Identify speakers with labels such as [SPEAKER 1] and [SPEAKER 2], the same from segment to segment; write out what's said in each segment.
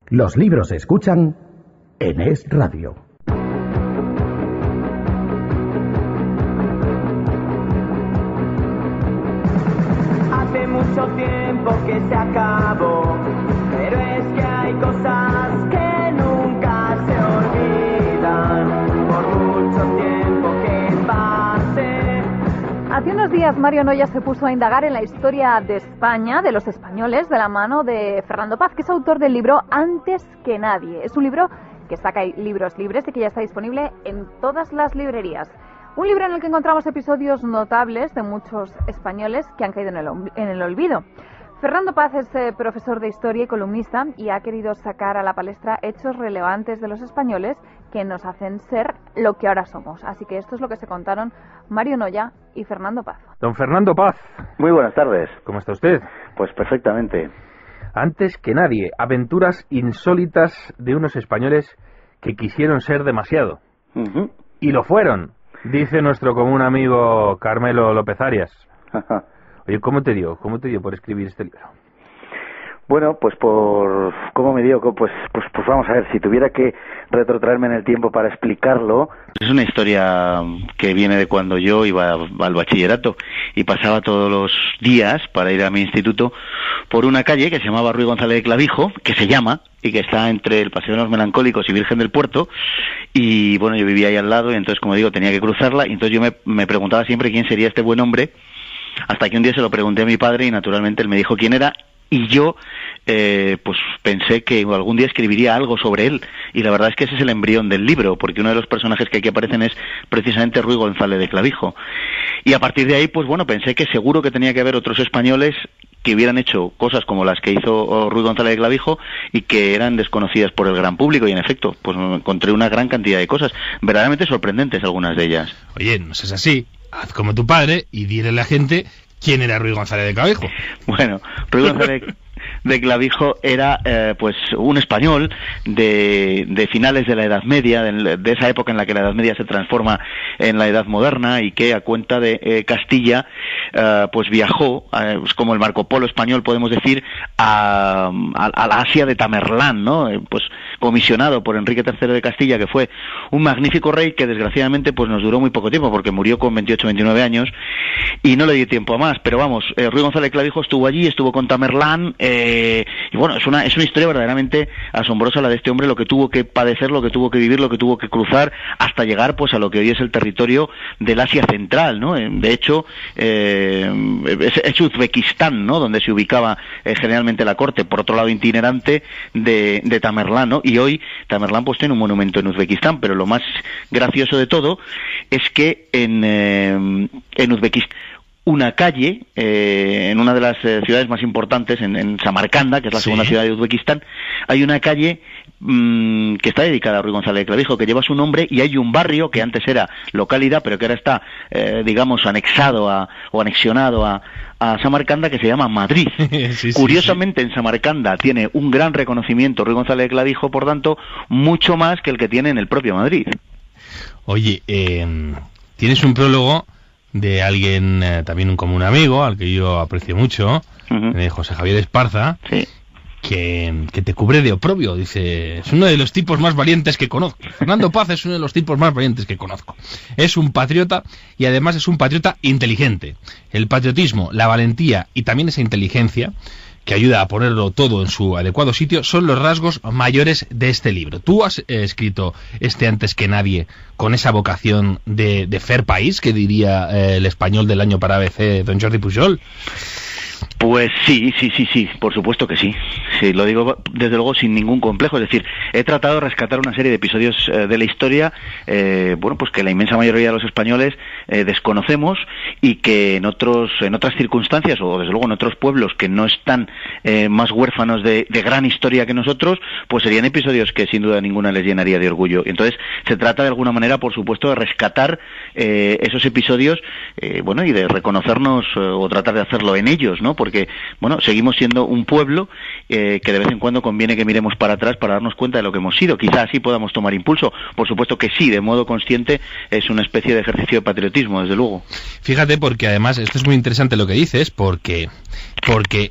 [SPEAKER 1] Los libros se escuchan en Es Radio.
[SPEAKER 2] Hace mucho tiempo que se acabó, pero es que hay cosas que nunca se olvidan, por mucho tiempo que pase.
[SPEAKER 3] Hace unos días Mario Noya se puso a indagar en la historia de España, de los españoles, de la mano de Fernando Paz, que es autor del libro Antes que nadie. Es un libro que saca libros libres y que ya está disponible en todas las librerías. Un libro en el que encontramos episodios notables de muchos españoles que han caído en el olvido. Fernando Paz es profesor de historia y columnista y ha querido sacar a la palestra hechos relevantes de los españoles que nos hacen ser lo que ahora somos. Así que esto es lo que se contaron Mario Noya y Fernando Paz.
[SPEAKER 4] Don Fernando Paz.
[SPEAKER 5] Muy buenas tardes.
[SPEAKER 4] ¿Cómo está usted?
[SPEAKER 5] Pues perfectamente.
[SPEAKER 4] Antes que nadie, aventuras insólitas de unos españoles que quisieron ser demasiado.
[SPEAKER 5] Uh-huh.
[SPEAKER 4] Y lo fueron, dice nuestro común amigo Carmelo López Arias. Oye, ¿cómo te dio por escribir este libro?
[SPEAKER 5] Bueno, pues ¿cómo me dio? Pues vamos a ver, si tuviera que retrotraerme en el tiempo para explicarlo. Es una historia que viene de cuando yo iba al bachillerato y pasaba todos los días para ir a mi instituto por una calle que se llamaba Ruy González de Clavijo, que se llama, y que está entre el Paseo de los Melancólicos y Virgen del Puerto, y bueno, yo vivía ahí al lado y entonces, como digo, tenía que cruzarla, y entonces yo me preguntaba siempre quién sería este buen hombre, hasta que un día se lo pregunté a mi padre y naturalmente él me dijo quién era. Y yo, pues pensé que algún día escribiría algo sobre él. Y la verdad es que ese es el embrión del libro, porque uno de los personajes que aquí aparecen es precisamente Ruy González de Clavijo. Y a partir de ahí, pues bueno, pensé que seguro que tenía que haber otros españoles que hubieran hecho cosas como las que hizo Ruy González de Clavijo y que eran desconocidas por el gran público. Y en efecto, pues encontré una gran cantidad de cosas, verdaderamente sorprendentes algunas de ellas.
[SPEAKER 6] Oye, no seas así. Haz como tu padre y dile a la gente quién era Ruy González de Clavijo.
[SPEAKER 5] Bueno, Ruy González de Clavijo era pues un español de finales de la Edad Media, de esa época en la que la Edad Media se transforma en la Edad Moderna, y que a cuenta de Castilla pues viajó, como el Marco Polo español podemos decir, a la Asia de Tamerlán, ¿no? Pues comisionado por Enrique III de Castilla, que fue un magnífico rey que desgraciadamente pues nos duró muy poco tiempo porque murió con 28-29 años y no le dio tiempo a más. Pero vamos, Ruy González de Clavijo estuvo allí, estuvo con Tamerlán, y bueno, es una historia verdaderamente asombrosa la de este hombre, lo que tuvo que padecer, lo que tuvo que vivir, lo que tuvo que cruzar hasta llegar pues a lo que hoy es el territorio del Asia Central, ¿no? De hecho, es Uzbekistán, ¿no? Donde se ubicaba generalmente la corte, por otro lado itinerante de Tamerlán, ¿no? Y hoy Tamerlán pues tiene un monumento en Uzbekistán, pero lo más gracioso de todo es que en Uzbekistán una calle, en una de las ciudades más importantes, en Samarcanda, que es la segunda ciudad de Uzbekistán, hay una calle que está dedicada a Ruy González de Clavijo, que lleva su nombre, y hay un barrio que antes era localidad, pero que ahora está, digamos, anexionado a Samarcanda, que se llama Madrid. Curiosamente, en Samarcanda tiene un gran reconocimiento Ruy González de Clavijo, por tanto, mucho más que el que tiene en el propio Madrid.
[SPEAKER 6] Oye, tienes un prólogo de alguien, también como un amigo, al que yo aprecio mucho, José Javier Esparza, que te cubre de oprobio. Dice, es uno de los tipos más valientes que conozco. Fernando Paz es uno de los tipos más valientes que conozco. Es un patriota y además es un patriota inteligente. El patriotismo, la valentía y también esa inteligencia que ayuda a ponerlo todo en su adecuado sitio, son los rasgos mayores de este libro. Tú has escrito Antes que nadie con esa vocación de fer país, que diría el español del año para ABC, don Jordi Pujol.
[SPEAKER 5] Pues sí, por supuesto que sí. Sí, lo digo desde luego sin ningún complejo. Es decir, he tratado de rescatar una serie de episodios de la historia, bueno, pues que la inmensa mayoría de los españoles desconocemos, y que en otras circunstancias, o desde luego en otros pueblos que no están más huérfanos de gran historia que nosotros, pues serían episodios que sin duda ninguna les llenaría de orgullo. Entonces se trata de alguna manera, por supuesto, de rescatar esos episodios, bueno, y de reconocernos o tratar de hacerlo en ellos, ¿no? Porque, bueno, seguimos siendo un pueblo que de vez en cuando conviene que miremos para atrás para darnos cuenta de lo que hemos sido. Quizás así podamos tomar impulso. Por supuesto que sí, de modo consciente, es una especie de ejercicio de patriotismo, desde luego.
[SPEAKER 6] Fíjate, porque además esto es muy interesante lo que dices, porque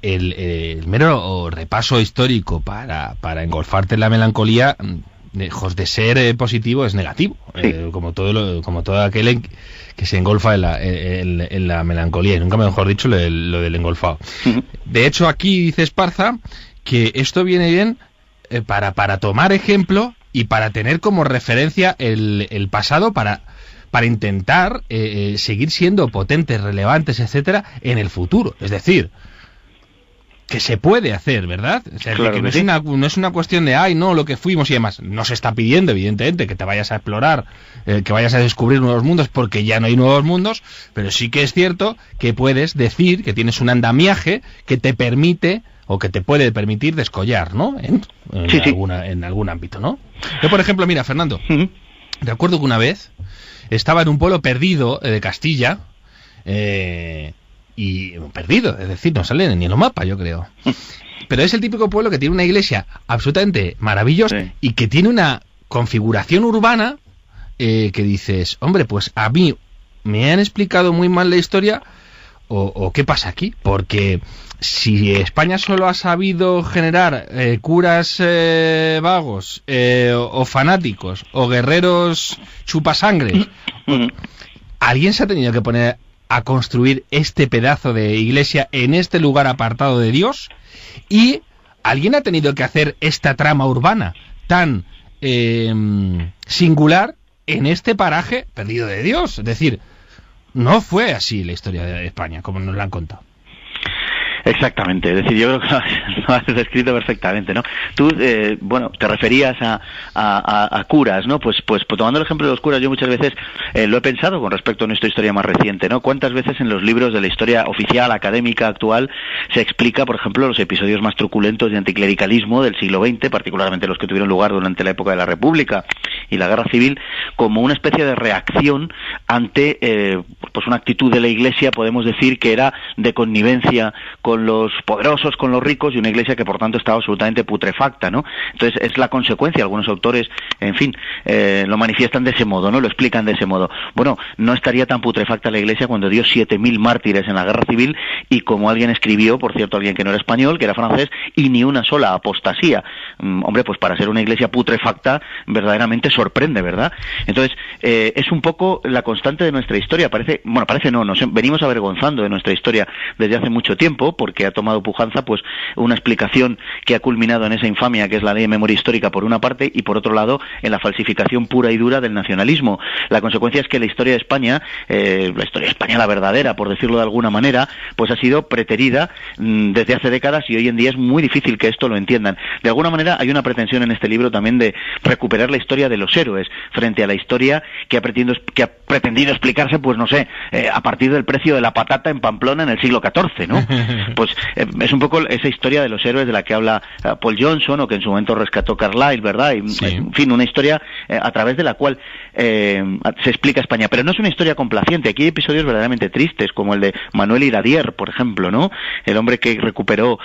[SPEAKER 6] el mero repaso histórico para engolfarte en la melancolía, lejos de ser positivo, es negativo, sí. Como todo aquel que se engolfa en la melancolía, y nunca mejor dicho lo del engolfado. Uh-huh. De hecho, aquí dice Esparza que esto viene bien para tomar ejemplo y para tener como referencia el pasado, para intentar seguir siendo potentes, relevantes, etcétera, en el futuro. Es decir, que se puede hacer, ¿verdad? O sea, claro que no, sí. No es una cuestión de, ay, no, lo que fuimos y demás. No se está pidiendo, evidentemente, que te vayas a explorar, que vayas a descubrir nuevos mundos, porque ya no hay nuevos mundos, pero sí que es cierto que puedes decir que tienes un andamiaje que te permite, o que te puede permitir descollar, ¿no? En algún ámbito, ¿no? Yo, por ejemplo, mira, Fernando, recuerdo que una vez estaba en un pueblo perdido de Castilla, y perdido, es decir, no sale ni en los mapas, yo creo. Pero es el típico pueblo que tiene una iglesia absolutamente maravillosa, sí, y que tiene una configuración urbana que dices, hombre, pues a mí me han explicado muy mal la historia, o ¿qué pasa aquí? Porque si España solo ha sabido generar curas vagos, o fanáticos, o guerreros chupasangres, alguien se ha tenido que poner a construir este pedazo de iglesia en este lugar apartado de Dios, y alguien ha tenido que hacer esta trama urbana tan singular en este paraje perdido de Dios. Es decir, no fue así la historia de España como nos la han contado.
[SPEAKER 5] Exactamente, es decir, yo creo que lo has descrito perfectamente, ¿no? Tú, bueno, te referías a curas, ¿no? Pues tomando el ejemplo de los curas, yo muchas veces lo he pensado con respecto a nuestra historia más reciente, ¿no? ¿Cuántas veces en los libros de la historia oficial, académica, actual, se explica, por ejemplo, los episodios más truculentos de anticlericalismo del siglo XX, particularmente los que tuvieron lugar durante la época de la República y la Guerra Civil, como una especie de reacción ante, pues una actitud de la Iglesia, podemos decir, que era de connivencia con los poderosos, con los ricos, y una iglesia que por tanto estaba absolutamente putrefacta, ¿no? Entonces es la consecuencia, algunos autores, en fin, lo manifiestan de ese modo, ¿no? Lo explican de ese modo. Bueno, no estaría tan putrefacta la iglesia cuando dio 7.000 mártires en la Guerra Civil, y como alguien escribió, por cierto, alguien que no era español, que era francés, y ni una sola apostasía. Hombre, pues para ser una iglesia putrefacta, verdaderamente sorprende, ¿verdad? Entonces, es un poco la constante de nuestra historia. Nos venimos avergonzando de nuestra historia desde hace mucho tiempo, porque ha tomado pujanza pues una explicación que ha culminado en esa infamia que es la ley de memoria histórica por una parte, y por otro lado en la falsificación pura y dura del nacionalismo. La consecuencia es que la historia de España, la historia española verdadera, por decirlo de alguna manera, pues ha sido preterida desde hace décadas, y hoy en día es muy difícil que esto lo entiendan. De alguna manera hay una pretensión en este libro también de recuperar la historia de los héroes frente a la historia que ha pretendido explicarse, pues no sé, a partir del precio de la patata en Pamplona en el siglo XIV, ¿no? Pues es un poco esa historia de los héroes de la que habla Paul Johnson, o que en su momento rescató Carlyle, ¿verdad? Y, sí, en fin, una historia a través de la cual se explica España. Pero no es una historia complaciente. Aquí hay episodios verdaderamente tristes, como el de Manuel Iradier, por ejemplo, ¿no? El hombre que recuperó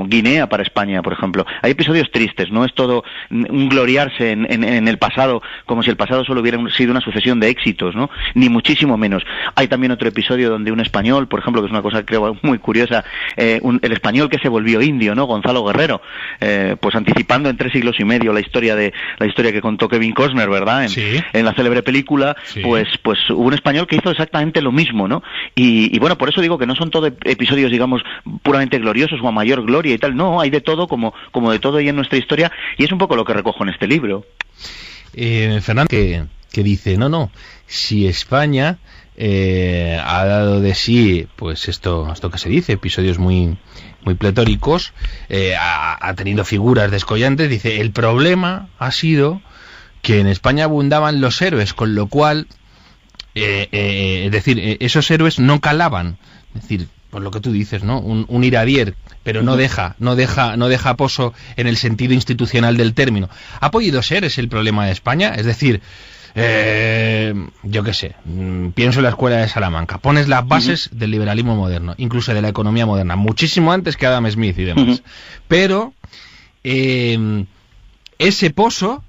[SPEAKER 5] Guinea para España, por ejemplo. Hay episodios tristes, no es todo un gloriarse en el pasado, como si el pasado solo hubiera sido una sucesión de éxitos, ¿no? Ni muchísimo menos. Hay también otro episodio donde un español, por ejemplo, que es una cosa creo muy curiosa, el español que se volvió indio, ¿no? Gonzalo Guerrero, pues anticipando en 3 siglos y medio la historia que contó Kevin Costner, ¿verdad? En la célebre película, sí, pues hubo un español que hizo exactamente lo mismo, ¿no? Y bueno, por eso digo que no son todos episodios, digamos, puramente gloriosos o a mayor gloria y tal. No, hay de todo, como de todo ahí en nuestra historia, y es un poco lo que recojo en este libro.
[SPEAKER 6] Fernando, que dice, no, si España ha dado de sí, pues esto que se dice, episodios muy pletóricos, ha tenido figuras descollantes, dice, el problema ha sido que en España abundaban los héroes, con lo cual, es decir, esos héroes no calaban. Es decir, pues lo que tú dices, ¿no? Un iradier, pero no deja pozo en el sentido institucional del término. ¿Ha podido ser? ¿Es el problema de España? Es decir, yo qué sé, pienso en la escuela de Salamanca, pones las bases del liberalismo moderno, incluso de la economía moderna, muchísimo antes que Adam Smith y demás. Pero ese pozo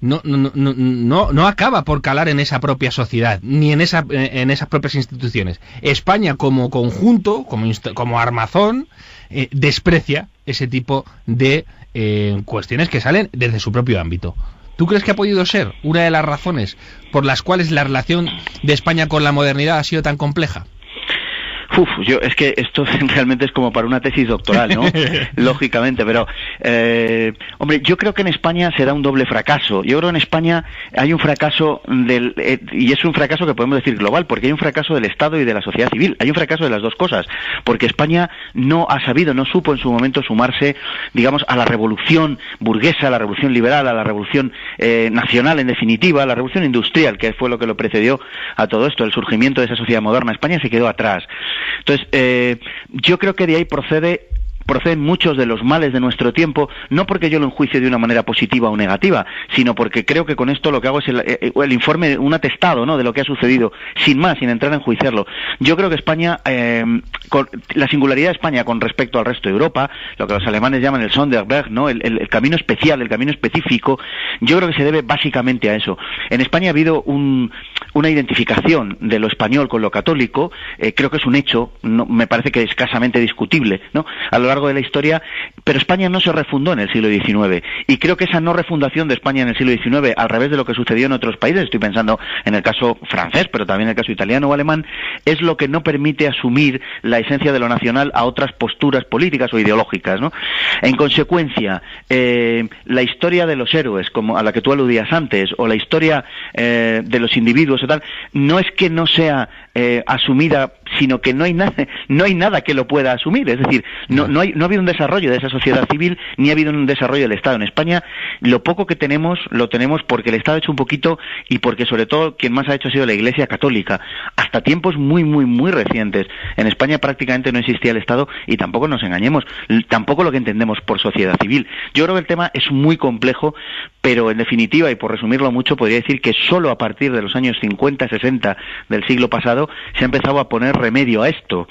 [SPEAKER 6] no acaba por calar en esa propia sociedad, ni en esas propias instituciones. España como conjunto, como armazón, desprecia ese tipo de cuestiones que salen desde su propio ámbito. ¿Tú crees que ha podido ser una de las razones por las cuales la relación de España con la modernidad ha sido tan compleja?
[SPEAKER 5] Es que esto realmente es como para una tesis doctoral, ¿no? Lógicamente, pero hombre, yo creo que en España se da un doble fracaso. Yo creo que en España hay un fracaso y es un fracaso que podemos decir global, porque hay un fracaso del Estado y de la sociedad civil. Hay un fracaso de las dos cosas, porque España no supo en su momento sumarse, digamos, a la revolución burguesa, a la revolución liberal, a la revolución nacional, en definitiva, a la revolución industrial, que fue lo que lo precedió a todo esto, el surgimiento de esa sociedad moderna. España se quedó atrás. Entonces, yo creo que de ahí proceden muchos de los males de nuestro tiempo, no porque yo lo enjuicie de una manera positiva o negativa, sino porque creo que con esto lo que hago es el informe, un atestado, ¿no?, de lo que ha sucedido, sin entrar a enjuiciarlo. Yo creo que España, la singularidad de España con respecto al resto de Europa, lo que los alemanes llaman el Sonderweg, ¿no?, el camino especial, el camino específico, yo creo que se debe básicamente a eso. En España ha habido una identificación de lo español con lo católico, creo que es un hecho, me parece que es escasamente discutible, ¿no?, a lo largo de la historia, pero España no se refundó en el siglo XIX, y creo que esa no refundación de España en el siglo XIX, al revés de lo que sucedió en otros países, estoy pensando en el caso francés, pero también en el caso italiano o alemán, es lo que no permite asumir la esencia de lo nacional a otras posturas políticas o ideológicas, ¿no? En consecuencia, la historia de los héroes, como a la que tú aludías antes, o la historia de los individuos o tal, no es que no sea asumida, sino que no hay nada que lo pueda asumir. Es decir, no ha habido un desarrollo de esa sociedad civil, ni ha habido un desarrollo del Estado. En España, lo poco que tenemos, lo tenemos porque el Estado ha hecho un poquito, y porque sobre todo quien más ha hecho ha sido la Iglesia Católica. Hasta tiempos muy, muy, muy recientes, en España prácticamente no existía el Estado, y tampoco nos engañemos, tampoco lo que entendemos por sociedad civil. Yo creo que el tema es muy complejo, pero en definitiva, y por resumirlo mucho, podría decir que solo a partir de los años 50, 60 del siglo pasado se ha empezado a poner remedio a esto.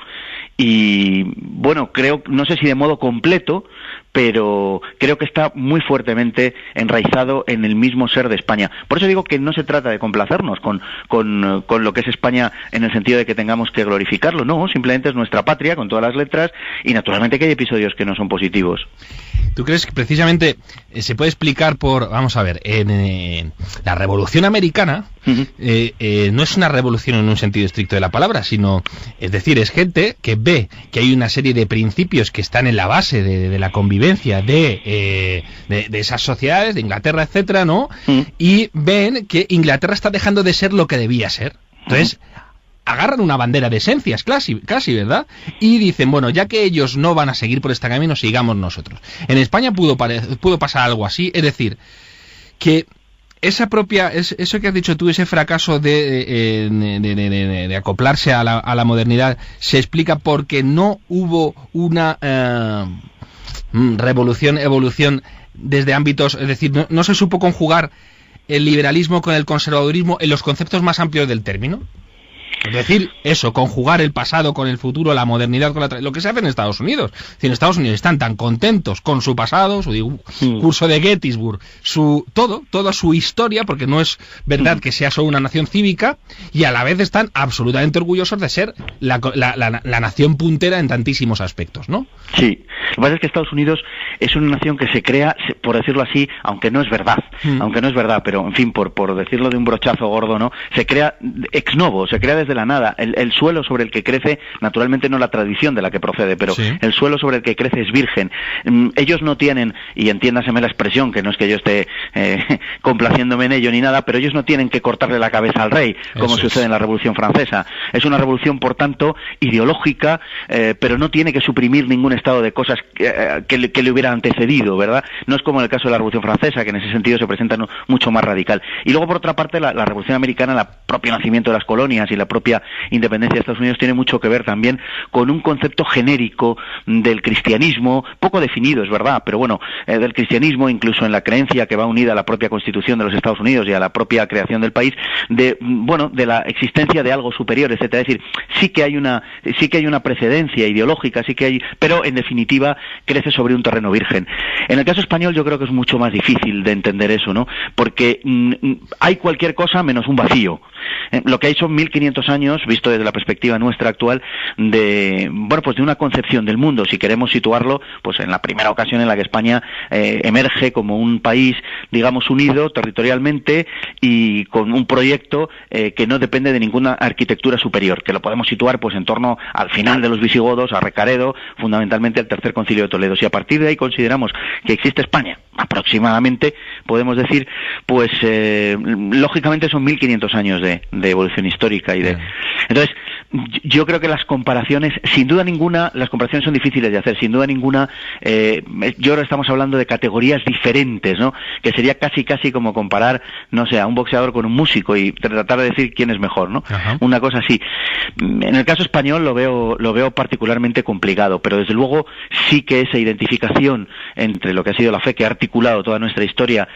[SPEAKER 5] Y bueno, creo, no sé si de modo completo, pero creo que está muy fuertemente enraizado en el mismo ser de España. Por eso digo que no se trata de complacernos con lo que es España en el sentido de que tengamos que glorificarlo, no, simplemente es nuestra patria con todas las letras, y naturalmente que hay episodios que no son positivos.
[SPEAKER 6] ¿Tú crees que precisamente se puede explicar por, vamos a ver, en la Revolución Americana no es una revolución en un sentido estricto de la palabra, sino, es decir, es gente que ve que hay una serie de principios que están en la base de la convivencia de esas sociedades, de Inglaterra, etcétera, ¿no? Y ven que Inglaterra está dejando de ser lo que debía ser. Entonces, agarran una bandera de esencias, casi, ¿verdad? Y dicen, bueno, ya que ellos no van a seguir por este camino, sigamos nosotros. En España pudo pasar algo así, es decir, que eso que has dicho tú, ese fracaso de acoplarse a la modernidad, se explica porque no hubo una evolución desde ámbitos, es decir, no se supo conjugar el liberalismo con el conservadurismo en los conceptos más amplios del término. Es decir, eso, conjugar el pasado con el futuro, la modernidad con lo que se hace en Estados Unidos. Es decir, en Estados Unidos están tan contentos con su pasado, su discurso de Gettysburg, toda su historia, porque no es verdad que sea solo una nación cívica, y a la vez están absolutamente orgullosos de ser la nación puntera en tantísimos aspectos, ¿no? Sí.
[SPEAKER 5] Lo que pasa es que Estados Unidos es una nación que se crea, por decirlo así, aunque no es verdad, pero en fin, por decirlo de un brochazo gordo, ¿no? Se crea ex novo, se crea desde la nada. El suelo sobre el que crece, naturalmente no la tradición de la que procede, pero sí, el suelo sobre el que crece es virgen. Ellos no tienen, y entiéndaseme la expresión, que no es que yo esté complaciéndome en ello ni nada, pero ellos no tienen que cortarle la cabeza al rey, como sucede en la Revolución Francesa. Es una revolución, por tanto, ideológica, pero no tiene que suprimir ningún estado de cosas que le hubiera hubiera antecedido, ¿verdad? No es como en el caso de la Revolución Francesa, que en ese sentido se presenta mucho más radical. Y luego, por otra parte, la Revolución Americana, el propio nacimiento de las colonias y la propia independencia de Estados Unidos tiene mucho que ver también con un concepto genérico del cristianismo, poco definido, es verdad, pero bueno, del cristianismo, incluso en la creencia que va unida a la propia Constitución de los Estados Unidos y a la propia creación del país, de la existencia de algo superior, etcétera. Es decir, sí que hay una precedencia ideológica, pero en definitiva crece sobre un terreno virgen. En el caso español yo creo que es mucho más difícil de entender eso, ¿no? Porque hay cualquier cosa menos un vacío. Lo que hay son 1500 años, visto desde la perspectiva nuestra actual, de una concepción del mundo, si queremos situarlo, pues en la primera ocasión en la que España emerge como un país, digamos, unido territorialmente y con un proyecto que no depende de ninguna arquitectura superior, que lo podemos situar pues en torno al final de los visigodos, a Recaredo, fundamentalmente al Tercer Concilio de Toledo. Si a partir de ahí consideramos que existe España, aproximadamente, podemos decir, pues lógicamente son 1500 años de evolución histórica y de... Entonces, yo creo que las comparaciones, sin duda ninguna, las comparaciones son difíciles de hacer, sin duda ninguna, yo ahora estamos hablando de categorías diferentes, ¿no? Que sería casi como comparar, no sé, a un boxeador con un músico y tratar de decir quién es mejor, ¿no? Ajá. Una cosa así. En el caso español lo veo particularmente complicado, pero desde luego sí que esa identificación entre lo que ha sido la fe que ha articulado toda nuestra historia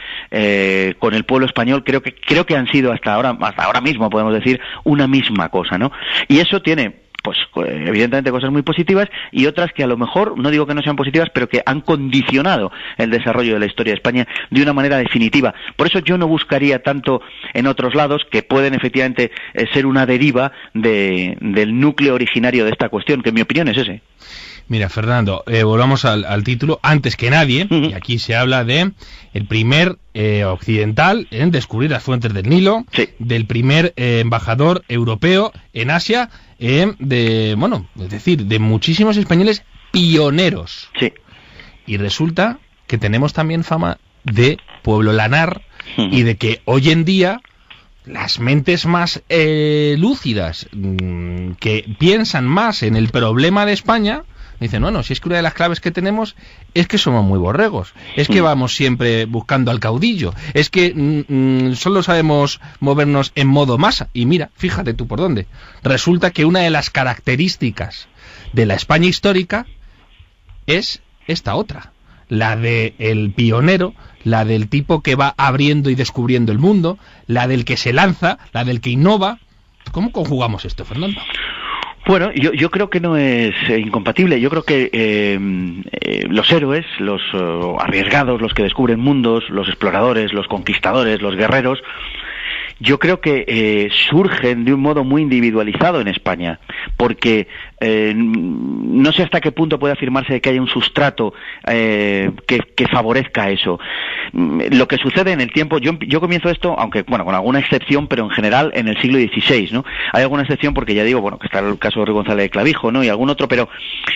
[SPEAKER 5] con el pueblo español, creo que han sido hasta ahora mismo, podemos decir, una misma cosa, ¿no? Y eso tiene, pues evidentemente, cosas muy positivas y otras que a lo mejor, no digo que no sean positivas, pero que han condicionado el desarrollo de la historia de España de una manera definitiva. Por eso yo no buscaría tanto en otros lados, que pueden efectivamente ser una deriva del núcleo originario de esta cuestión, que en mi opinión es ese.
[SPEAKER 6] Mira, Fernando, volvamos al título. Antes que nadie, y aquí se habla de el primer occidental en descubrir las fuentes del Nilo, sí, del primer embajador europeo en Asia, es decir, de muchísimos españoles pioneros. Sí. Y resulta que tenemos también fama de pueblo lanar y de que hoy en día las mentes más lúcidas, que piensan más en el problema de España, dicen, bueno, si es que una de las claves que tenemos es que somos muy borregos, es que vamos siempre buscando al caudillo, es que solo sabemos movernos en modo masa. Y mira, fíjate tú por dónde. Resulta que una de las características de la España histórica es esta otra, la del pionero, la del tipo que va abriendo y descubriendo el mundo, la del que se lanza, la del que innova. ¿Cómo conjugamos esto, Fernando?
[SPEAKER 5] Bueno, yo creo que no es incompatible. Yo creo que los héroes, los arriesgados, los que descubren mundos, los exploradores, los conquistadores, los guerreros, yo creo que surgen de un modo muy individualizado en España, porque no sé hasta qué punto puede afirmarse que haya un sustrato que favorezca eso. Lo que sucede en el tiempo, yo comienzo esto, aunque bueno, con alguna excepción, pero en general en el siglo XVI, ¿no? Hay alguna excepción porque ya digo, bueno, que está el caso de Ruy González de Clavijo, ¿no? Y algún otro, pero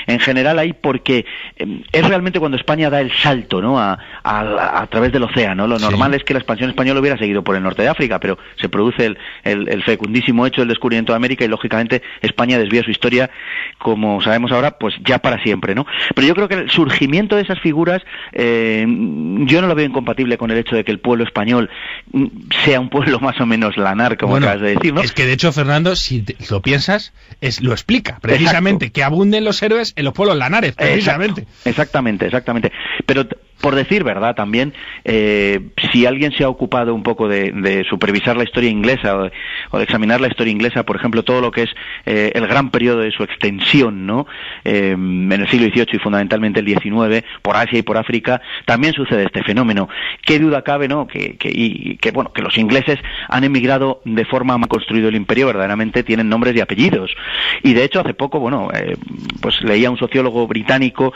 [SPEAKER 5] en general hay, porque es realmente cuando España da el salto, ¿no? A través del océano. Lo normal es que la expansión española hubiera seguido por el norte de África, pero se produce el fecundísimo hecho del descubrimiento de América y lógicamente España desvía su historia, como sabemos ahora, pues ya para siempre, ¿no? Pero yo creo que el surgimiento de esas figuras yo no lo veo incompatible con el hecho de que el pueblo español sea un pueblo más o menos lanar, como acabas de decir, ¿no?
[SPEAKER 6] Es que de hecho, Fernando, si lo piensas, lo explica precisamente. Exacto. Que abunden los héroes en los pueblos lanares, precisamente.
[SPEAKER 5] Exactamente. Pero por decir verdad también, si alguien se ha ocupado un poco de supervisar la historia inglesa o de examinar la historia inglesa, por ejemplo, todo lo que es el gran periodo de su extensión, ¿no? En el siglo XVIII y fundamentalmente el XIX, por Asia y por África, también sucede este fenómeno. Qué duda cabe, ¿no? Que los ingleses han emigrado de forma más construido el imperio, verdaderamente tienen nombres y apellidos. Y de hecho hace poco, pues leía un sociólogo británico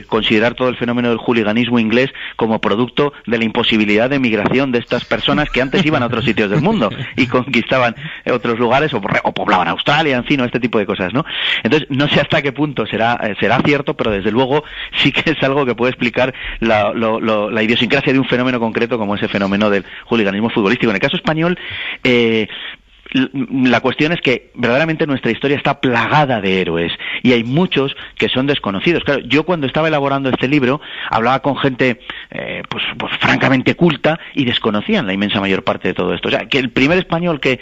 [SPEAKER 5] considerar todo el fenómeno del hooliganismo inglés como producto de la imposibilidad de migración de estas personas que antes iban a otros sitios del mundo y conquistaban otros lugares o poblaban Australia, en fin, o este tipo de cosas, ¿no? Entonces, no sé hasta qué punto será cierto, pero desde luego sí que es algo que puede explicar la idiosincrasia de un fenómeno concreto como ese fenómeno del hooliganismo futbolístico. En el caso español, la cuestión es que verdaderamente nuestra historia está plagada de héroes y hay muchos que son desconocidos. Claro, yo cuando estaba elaborando este libro hablaba con gente pues francamente culta y desconocían la inmensa mayor parte de todo esto. O sea, que el primer español que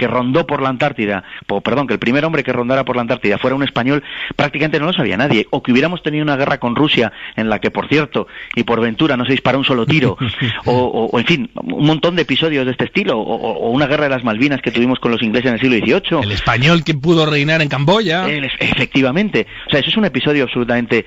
[SPEAKER 5] rondó por la Antártida, que el primer hombre que rondara por la Antártida fuera un español, prácticamente no lo sabía nadie. O que hubiéramos tenido una guerra con Rusia en la que, por cierto, y por ventura no se disparó un solo tiro, o en fin, un montón de episodios de este estilo, o una guerra de las Malvinas que tuvimos con los ingleses en el siglo XVIII.
[SPEAKER 6] El español que pudo reinar en Camboya.
[SPEAKER 5] Efectivamente. O sea, eso es un episodio absolutamente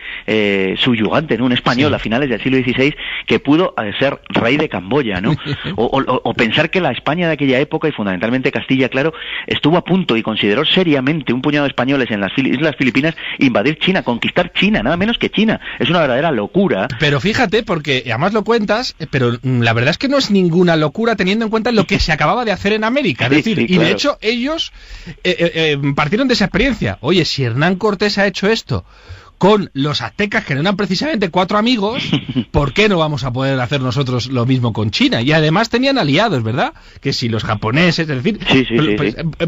[SPEAKER 5] subyugante, ¿no? Un español a finales del siglo XVI que pudo ser rey de Camboya, ¿no? o pensar que la España de aquella época, y fundamentalmente Castilla, claro, estuvo a punto y consideró seriamente un puñado de españoles en las Islas Filipinas invadir China, conquistar China, nada menos que China. Es una verdadera locura.
[SPEAKER 6] Pero fíjate, porque además lo cuentas, pero la verdad es que no es ninguna locura teniendo en cuenta lo que se acababa de hacer en América. Es decir, y de hecho ellos partieron de esa experiencia. Oye, si Hernán Cortés ha hecho esto con los aztecas, que no eran precisamente 4 amigos, ¿por qué no vamos a poder hacer nosotros lo mismo con China? Y además tenían aliados, ¿verdad? Que si los japoneses, es decir,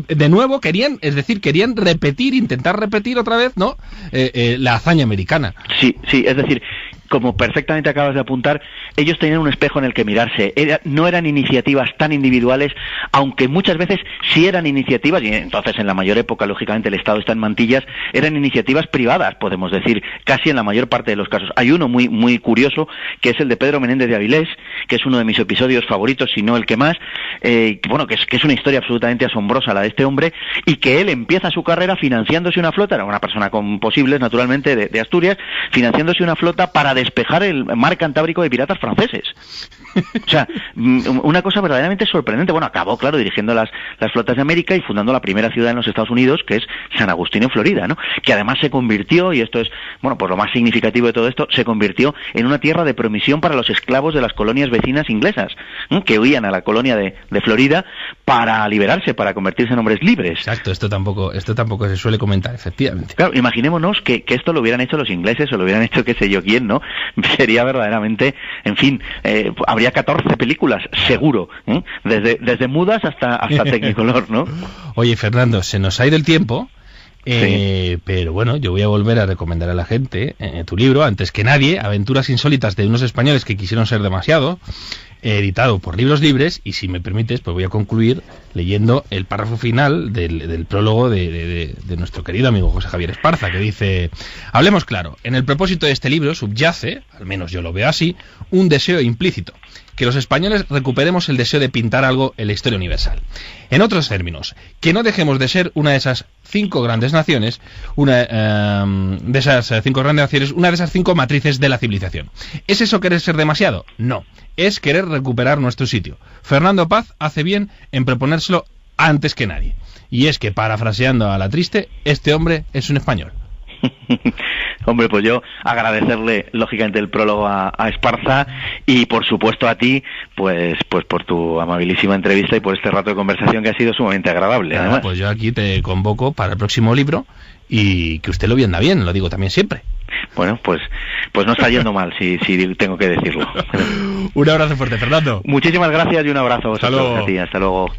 [SPEAKER 6] de nuevo querían intentar repetir otra vez, ¿no? La hazaña americana.
[SPEAKER 5] Sí, es decir, como perfectamente acabas de apuntar, ellos tenían un espejo en el que mirarse. No eran iniciativas tan individuales, aunque muchas veces sí eran iniciativas, y entonces en la mayor época, lógicamente, el Estado está en mantillas, eran iniciativas privadas, podemos decir, casi en la mayor parte de los casos. Hay uno muy, muy curioso, que es el de Pedro Menéndez de Avilés, que es uno de mis episodios favoritos, si no el que más, que es una historia absolutamente asombrosa la de este hombre, y que él empieza su carrera financiándose una flota, era una persona con posibles, naturalmente, de Asturias, financiándose una flota para despejar el mar Cantábrico de piratas franceses. O sea, una cosa verdaderamente sorprendente. Bueno, acabó, claro, dirigiendo las flotas de América y fundando la primera ciudad en los Estados Unidos, que es San Agustín en Florida, ¿no? Que además se convirtió, y esto es, bueno, pues lo más significativo de todo esto, se convirtió en una tierra de promisión para los esclavos de las colonias vecinas inglesas, que huían a la colonia de Florida para liberarse, para convertirse en hombres libres.
[SPEAKER 6] Exacto, esto tampoco se suele comentar, efectivamente.
[SPEAKER 5] Claro, imaginémonos que esto lo hubieran hecho los ingleses o lo hubieran hecho qué sé yo quién, ¿no? Sería verdaderamente, en fin, habría 14 películas, seguro, desde mudas hasta Technicolor, ¿no?
[SPEAKER 6] Oye, Fernando, se nos ha ido el tiempo, pero bueno, yo voy a volver a recomendar a la gente tu libro, Antes que nadie, Aventuras insólitas de unos españoles que quisieron ser demasiado, editado por Libros Libres, y si me permites, pues voy a concluir leyendo el párrafo final del prólogo de nuestro querido amigo José Javier Esparza, que dice: hablemos claro, en el propósito de este libro subyace, al menos yo lo veo así, un deseo implícito, que los españoles recuperemos el deseo de pintar algo en la historia universal. En otros términos, que no dejemos de ser una de esas 5 grandes naciones, una de esas 5 matrices de la civilización. ¿Es eso querer ser demasiado? No, es querer recuperar nuestro sitio. Fernando Paz hace bien en proponérselo antes que nadie. Y es que, parafraseando a la triste, este hombre es un español.
[SPEAKER 5] Hombre, pues yo agradecerle lógicamente el prólogo a Esparza y por supuesto a ti, pues por tu amabilísima entrevista y por este rato de conversación que ha sido sumamente agradable.
[SPEAKER 6] Claro, pues yo aquí te convoco para el próximo libro y que usted lo vienda bien, lo digo también siempre.
[SPEAKER 5] Bueno, pues no está yendo mal, si tengo que decirlo.
[SPEAKER 6] Un abrazo fuerte, Fernando.
[SPEAKER 5] Muchísimas gracias y un abrazo a vosotros. A ti, hasta luego.